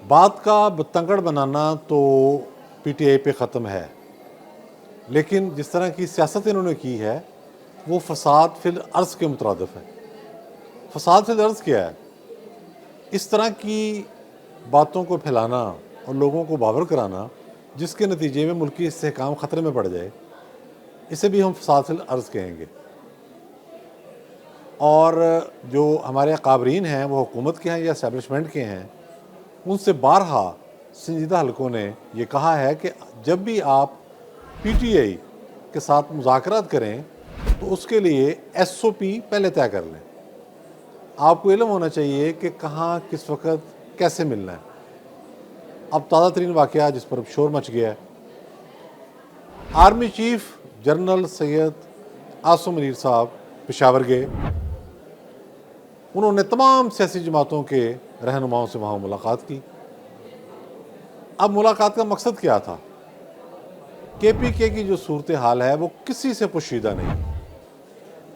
बात का बतंगड़ बनाना तो पीटीआई पे ख़त्म है, लेकिन जिस तरह की सियासत इन्होंने की है वो फसाद फिल अर्ज़ के मुतरादिफ है। फसाद फिल अर्ज़ क्या है? इस तरह की बातों को फैलाना और लोगों को बावर कराना जिसके नतीजे में मुल्की इस्तेहकाम ख़तरे में पड़ जाए, इसे भी हम फसाद फिल अर्ज़ कहेंगे। और जो हमारे काबरीन हैं वो हुकूमत के हैं या इस्टेब्लिशमेंट के हैं, उनसे बारहा संजीदा हलकों ने ये कहा है कि जब भी आप पीटीआई के साथ मुज़ाकरात करें तो उसके लिए एसओपी पहले तय कर लें। आपको इल्म होना चाहिए कि कहाँ किस वक्त कैसे मिलना है। अब ताज़ा तरीन वाक़या जिस पर शोर मच गया है, army chief general Syed Asim Munir साहब पेशावर गए। उन्होंने तमाम सियासी जमातों के रहनुमाओं से वहाँ मुलाकात की। अब मुलाकात का मकसद क्या था? केपीके की जो सूरत हाल है वो किसी से पोशीदा नहीं।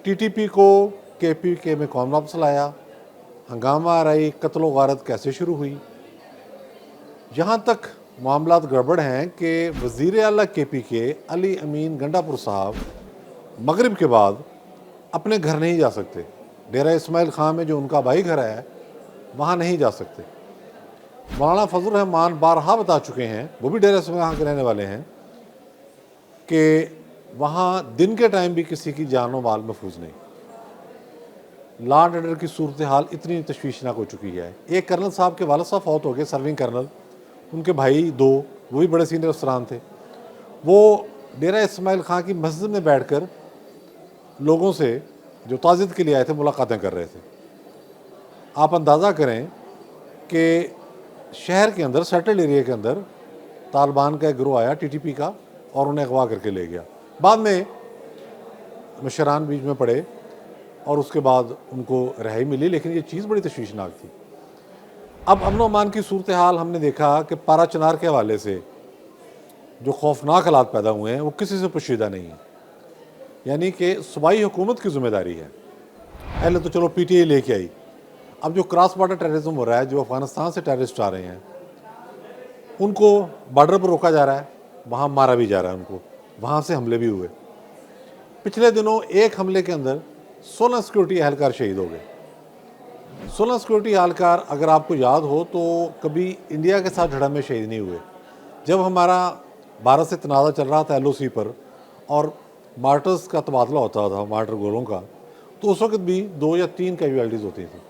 टीटीपी को केपीके में कौन वापस लाया, हंगामा रही, कत्लो गारत कैसे शुरू हुई, यहाँ तक मामलात गड़बड़ हैं कि वज़ीर आला केपीके अली अमीन गंडापुर साहब मगरिब के बाद अपने घर नहीं जा सकते। डेरा इस्माइल खां में जो उनका भाई घर है वहाँ नहीं जा सकते। मौलाना फजल रहमान बारहा बता चुके हैं, वो भी डेरा इस्माइल खां के रहने वाले हैं, कि वहाँ दिन के टाइम भी किसी की जान व माल महफूज नहीं। लॉ एंड ऑर्डर की सूरत हाल इतनी तशवीशनाक हो चुकी है। एक कर्नल साहब के वालिद साहब फौत हो गए, सर्विंग कर्नल, उनके भाई दो, वो भी बड़े सीनियर अफसरान थे। वो डेरा इस्माइल खां की मस्जिद में बैठकर लोगों से जो ताज़ियत के लिए आए थे मुलाकातें कर रहे थे। आप अंदाज़ा करें कि शहर के अंदर, सेटल्ड एरिया के अंदर तालिबान का एक गिरोह आया टीटीपी का और उन्हें अगवा करके ले गया। बाद में मुशरान बीच में पड़े और उसके बाद उनको रिहाई मिली, लेकिन ये चीज़ बड़ी तशवीशनाक थी। अब अमन अमान की सूरत हाल हमने देखा कि पारा चनार के हवाले से जो खौफनाक हालात पैदा हुए हैं वो किसी से पोशीदा नहीं है। यानी कि सूबाई हुकूमत की जिम्मेदारी है। पहले तो चलो पीटीआई लेके आई, अब जो क्रॉस बॉर्डर टेररिज्म हो रहा है, जो अफगानिस्तान से टेररिस्ट आ रहे हैं उनको बॉर्डर पर रोका जा रहा है, वहाँ मारा भी जा रहा है उनको, वहाँ से हमले भी हुए। पिछले दिनों एक हमले के अंदर 16 सिक्योरिटी एहलकार शहीद हो गए। 16 सिक्योरिटी एहलकार, अगर आपको याद हो तो कभी इंडिया के साथ झड़प में शहीद नहीं हुए। जब हमारा भारत से तनाज़ा चल रहा था एलओसी पर और मार्टर्स का तबादला होता था, मार्टर गोलों का, तो उस वक्त भी 2 या 3 कैजुअल्टीज़ होती थी,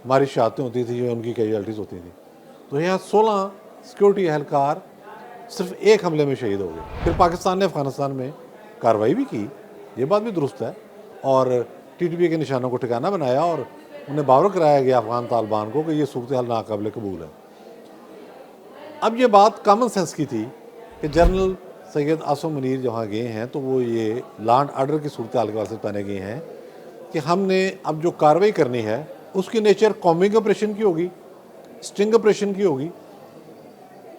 हमारी शहादतें होती थी या उनकी कैजुअल्टीज़ होती थी। तो यहाँ 16 सिक्योरिटी एहलकार सिर्फ एक हमले में शहीद हो गए। फिर पाकिस्तान ने अफगानिस्तान में कार्रवाई भी की, ये बात भी दुरुस्त है, और टीटीपी के निशानों को ठिकाना बनाया और उन्हें बावर कराया गया अफगान तालिबान को कि ये सूरत हाल नाकाबिल कबूल है। अब ये बात कॉमन सेंस की थी कि जनरल सैयद आसिम मुनीर जहाँ गए हैं तो वो ये लॉ एंड ऑर्डर की सूरत हाल के वास्ते पहने गए हैं कि हमने अब जो कार्रवाई करनी है उसकी नेचर कॉम्बिंग ऑपरेशन की होगी, स्टिंग ऑपरेशन की होगी,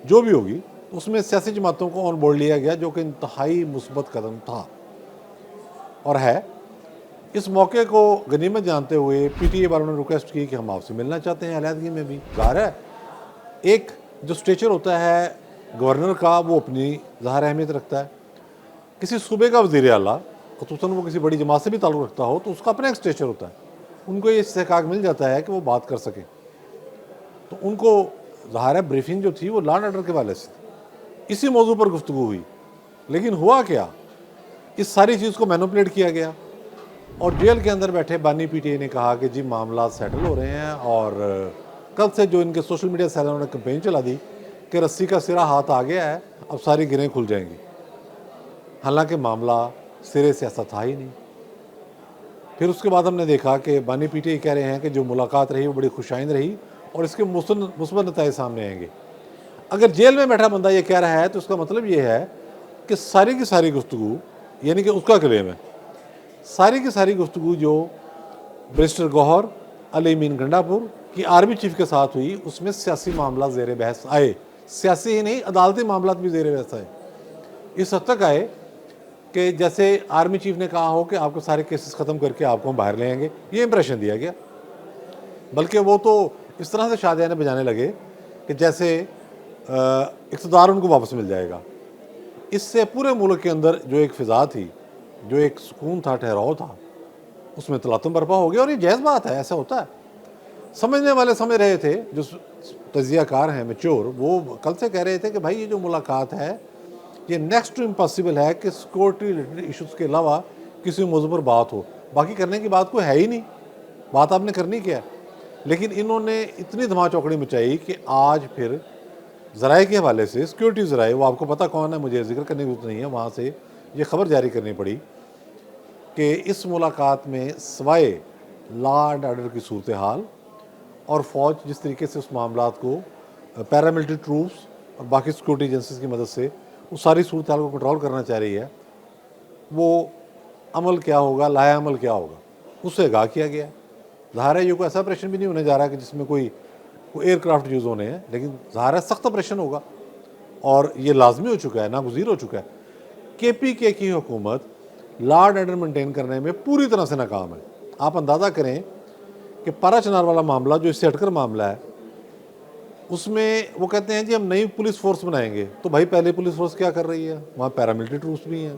जो भी होगी। उसमें सियासी जमातों को ऑन बोर्ड लिया गया, जो कि इंतहाई मुस्बत कदम था और है। इस मौके को गनीमत जानते हुए पीटीआई वालों ने रिक्वेस्ट की कि हम आपसे मिलना चाहते हैं अलहदगी में भी। ज़ाहिर है एक जो स्टेचर होता है गवर्नर का वो अपनी ज़ाहिर अहमियत रखता है। किसी सूबे का वज़ीर आला, ख़ुसूसन वो किसी बड़ी जमात से भी ताल्लुक़ रखता हो, तो उसका अपना एक स्टेचर होता है। उनको ये इस्तेहकाक मिल जाता है कि वो बात कर सकें। तो उनको ज़ाहिर है ब्रीफिंग जो थी वो लॉ एंड ऑर्डर के वाले से थी, इसी मौजू पर गुफ्तगू हुई। लेकिन हुआ क्या, इस सारी चीज़ को मैनिपुलेट किया गया और जेल के अंदर बैठे बानी पीटीआई ने कहा कि जी मामला सेटल हो रहे हैं, और कल से जो इनके सोशल मीडिया सैलरों ने कैंपेन चला दी कि रस्सी का सिरा हाथ आ गया है, अब सारी गिरें खुल जाएंगी। हालांकि मामला सिरे से ऐसा था ही नहीं। फिर उसके बाद हमने देखा कि बानी पीटीआई कह रहे हैं कि जो मुलाकात रही वो बड़ी खुशाइंद रही और इसके मुस्बत नतीजे सामने आएंगे। अगर जेल में बैठा बंदा ये कह रहा है तो उसका मतलब ये है कि सारी की सारी गुफ्तगू, यानी कि उसका क्लेम है, सारी की सारी गुफ्तगू जो बैरिस्टर गौहर अली अमीन गंडापुर की आर्मी चीफ के साथ हुई उसमें सियासी मामला ज़ेर बहस आए। सियासी ही नहीं, अदालती मामला भी ज़ेर बहस आए। इस हद तक आए कि जैसे आर्मी चीफ ने कहा हो कि आपको सारे केसेस ख़त्म करके आपको हम बाहर ले आएंगे, ये इंप्रेशन दिया गया। बल्कि वो तो इस तरह से शादियाने बजाने लगे कि जैसे इक़्तिदार उनको वापस मिल जाएगा। इससे पूरे मुल्क के अंदर जो एक फ़िज़ा थी, जो एक सुकून था, ठहराव था, उसमें तलातम बर्पा हो गया। और ये जायज़ बात है, ऐसा होता है। समझने वाले समझ रहे थे, जो तजियाकार हैं मैच्योर, वो कल से कह रहे थे कि भाई ये जो मुलाकात है ये नेक्स्ट टू इम्पॉसिबल है कि सिक्योरिटी रिलेटेड इशूज़ के अलावा किसी मौजू पर बात हो। बाकी करने की बात कोई है ही नहीं, बात आपने करनी क्या है। लेकिन इन्होंने इतनी धमा चौकड़ी मचाई कि आज फिर ज़राए के हवाले से, सिक्योरिटी ज़राए, वो आपको पता कौन है, मुझे जिक्र करने की जरूरत नहीं है, वहाँ से ये खबर जारी करनी पड़ी कि इस मुलाकात में सिवाय लॉ एंड ऑर्डर की सूरत हाल और फ़ौज जिस तरीके से उस मामलात को पैरामिलिट्री ट्रूप्स और बाकी सिक्योरिटी एजेंसीज की मदद से उस सारी सूरत हाल को कंट्रोल करना चाह रही है, वो अमल क्या होगा, लाया अमल क्या होगा, उससे आगाह किया गया। ज़ाहिर है ये कोई ऐसा ऑपरेशन भी नहीं होने जा रहा है कि जिसमें कोई एयरक्राफ्ट यूज़ होने हैं, लेकिन ज़ाहिर है सख्त ऑपरेशन होगा और ये लाजमी हो चुका है, नागुज़ीर हो चुका है। KPK की हुकूमत लॉ एंड ऑर्डर मेंटेन करने में पूरी तरह से नाकाम है। आप अंदाज़ा करें कि पारा चनार वाला मामला जो इससे हटकर मामला है, उसमें वो कहते हैं जी हम नई पुलिस फोर्स बनाएंगे। तो भाई पहले पुलिस फोर्स क्या कर रही है, वहाँ पैरामिलिट्री ट्रूप्स भी हैं।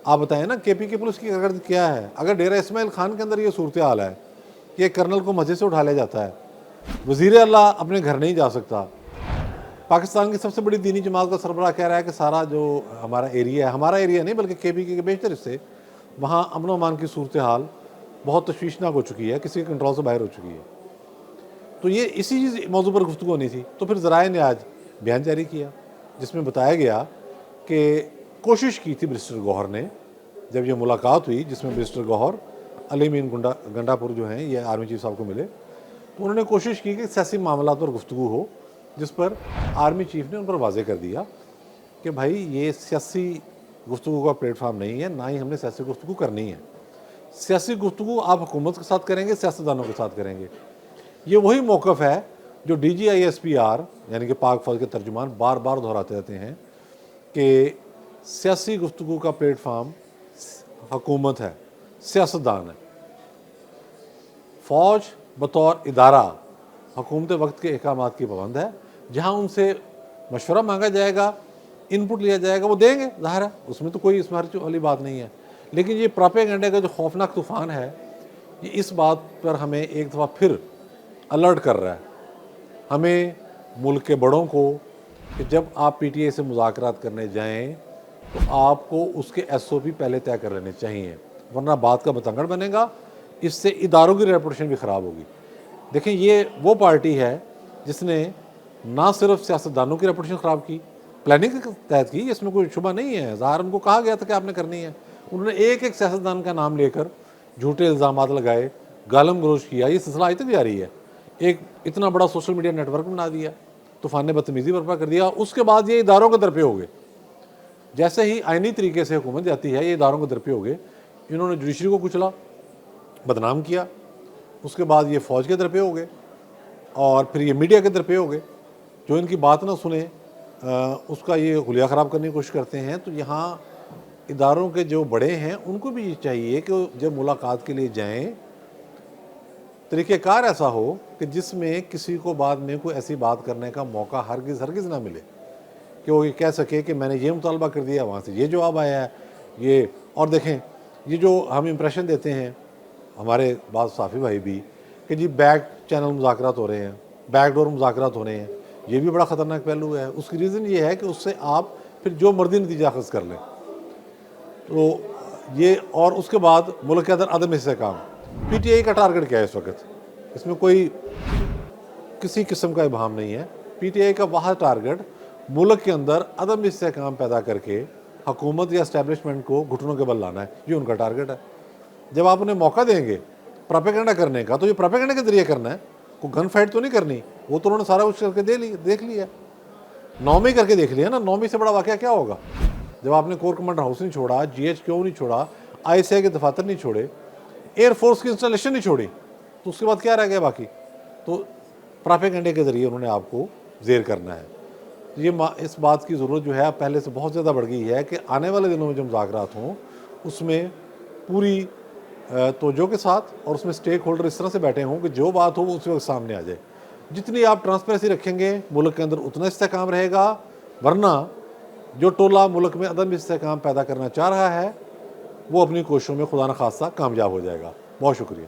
आप बताएं ना KPK पुलिस की कारकर्दगी क्या है। अगर डेरा इस्माइल खान के अंदर ये सूरत हाल है कि एक कर्नल को मजे से उठा लिया जाता है, वज़ीर अल्लाह अपने घर नहीं जा सकता, पाकिस्तान की सबसे बड़ी दीनी जमात का सरबराह कह रहा है कि सारा जो हमारा एरिया है, हमारा एरिया नहीं बल्कि KPK के बेशतर हिस्से, वहाँ अमन व अमान की सूरत हाल बहुत तशवीशनाक हो चुकी है, किसी के कंट्रोल से बाहर हो चुकी है। तो ये इसी मौजू पर गुफ्तगू होनी थी। तो फिर ज़राए ने आज बयान जारी किया जिसमें बताया गया कि कोशिश की थी बैरिस्टर गौहर ने, जब ये मुलाकात हुई जिसमें बैरिस्टर गौहर अली मीन गंडापुर जो हैं ये आर्मी चीफ साहब को मिले, तो उन्होंने कोशिश की कि सियासी मामला पर गुफ्तगू हो, जिस पर आर्मी चीफ ने उन पर वाज़े कर दिया कि भाई ये सियासी गुफ्तगू का प्लेटफार्म नहीं है, ना ही हमने सियासी गुफ्तगू करनी है। सियासी गुफ्तगू आप हुकूमत के साथ करेंगे, सियासतदानों के साथ करेंगे। ये वही मौक़िफ़ है जो DGISPR यानी कि पाक फौज के तर्जुमान बार बार दोहराते रहते हैं कि सियासी गुफ्तगू का प्लेटफार्म हुकूमत है, सियासतदान है। फ़ौज बतौर इदारा हुकूमत वक्त के अहकामात की पाबंद है। जहाँ उनसे मशवरा मांगा जाएगा, इनपुट लिया जाएगा, वो देंगे, ज़ाहिर है, उसमें तो कोई इसमें वाली बात नहीं है। लेकिन ये प्रोपेगेंडे का जो खौफनाक तूफ़ान है, ये इस बात पर हमें एक दफ़ा फिर अलर्ट कर रहा है, हमें मुल्क के बड़ों को, कि जब आप PTI से मुज़ाकरात करने जाएं तो आपको उसके SOP पहले तय कर लेने चाहिए, वरना बात का बतंगड़ बनेगा। इससे इदारों की रेपुटेशन भी ख़राब होगी। देखें, ये वो पार्टी है जिसने ना सिर्फ सियासतदानों की रेपुटेशन ख़राब की, प्लानिंग के तहत की, इसमें कोई शुबा नहीं है। ज़ाहिर उनको कहा गया था कि आपने करनी है। उन्होंने एक एक सियासतदान का नाम लेकर झूठे इल्ज़ामात लगाए, गालम गलोच किया। ये सिलसिला आज तक जारी है। एक इतना बड़ा सोशल मीडिया नेटवर्क बना दिया, तूफ़ान बदतमीज़ी बर्पा कर दिया। उसके बाद ये इदारों के दरपे हो गए। जैसे ही आइनी तरीके से हुकूमत जाती है, ये इदारों के दरपे हो गए। इन्होंने जुडिशरी को कुचला, बदनाम किया। उसके बाद ये फ़ौज के दरपे हो गए और फिर ये मीडिया के दरपे हो गए। जो इनकी बात ना सुने उसका ये हुलिया ख़राब करने की कोशिश करते हैं। तो यहाँ इदारों के जो बड़े हैं उनको भी ये चाहिए कि जब मुलाकात के लिए जाएं, तरीक़ेकार ऐसा हो कि जिसमें किसी को बाद में कोई ऐसी बात करने का मौका हरगिज़ ना मिले कि वो ये कह सके कि मैंने ये मुतालबा कर दिया, वहाँ से ये जवाब आया है। ये और देखें, ये जो हम इम्प्रेशन देते हैं हमारे बाद साफ़ी भाई भी कि जी बैक चैनल मुज़ाकरात हो रहे हैं, बैकडोर मुज़ाकरात हो रहे हैं, ये भी बड़ा ख़तरनाक पहलू है। उसकी रीज़न ये है कि उससे आप फिर जो मर्जी नतीजा अख़ज़ कर लें। तो ये, और उसके बाद मुल्क के अंदर अदम इस्तेहकाम। PTI का टारगेट क्या है इस वक्त? इसमें कोई किसी किस्म का इबाहम नहीं है। PTI का वह टारगेट मुल्क के अंदर अदम इस्तेहकाम पैदा करके हुकूमत या इस्टेब्लिशमेंट को घुटनों के बल लाना है। ये उनका टारगेट है। जब आप उन्हें मौका देंगे प्रोपेगेंडा करने का, तो ये प्रोपेगेंडा के ज़रिए करना है, कोई गन फाइट तो नहीं करनी। वो तो उन्होंने सारा कुछ करके देख लिया, 9 में करके देख लिया ना। 9 में से बड़ा वाक़या क्या होगा? जब आपने कोर कमांडर हाउस नहीं छोड़ा, GHQ नहीं छोड़ा, ISI के दफातर नहीं छोड़े, एयरफोर्स की इंस्टॉलेशन नहीं छोड़ी, तो उसके बाद क्या रह गया बाकी? तो प्रोपेगेंडे के ज़रिए उन्होंने आपको ज़ेर करना है। ये इस बात की ज़रूरत जो है पहले से बहुत ज़्यादा बढ़ गई है कि आने वाले दिनों में जो मुज़ाकरात हों उसमें पूरी तवज्जो के साथ और उसमें स्टेक होल्डर इस तरह से बैठे हों कि जो बात हो वो उसी वक्त सामने आ जाए। जितनी आप ट्रांसपेरेंसी रखेंगे मुल्क के अंदर उतना इस्तेहकाम रहेगा, वरना जो टोला मुल्क में अदम इस्तेहकाम पैदा करना चाह रहा है वो अपनी कोशिशों में खुदा न खास्ता कामयाब हो जाएगा। बहुत शुक्रिया।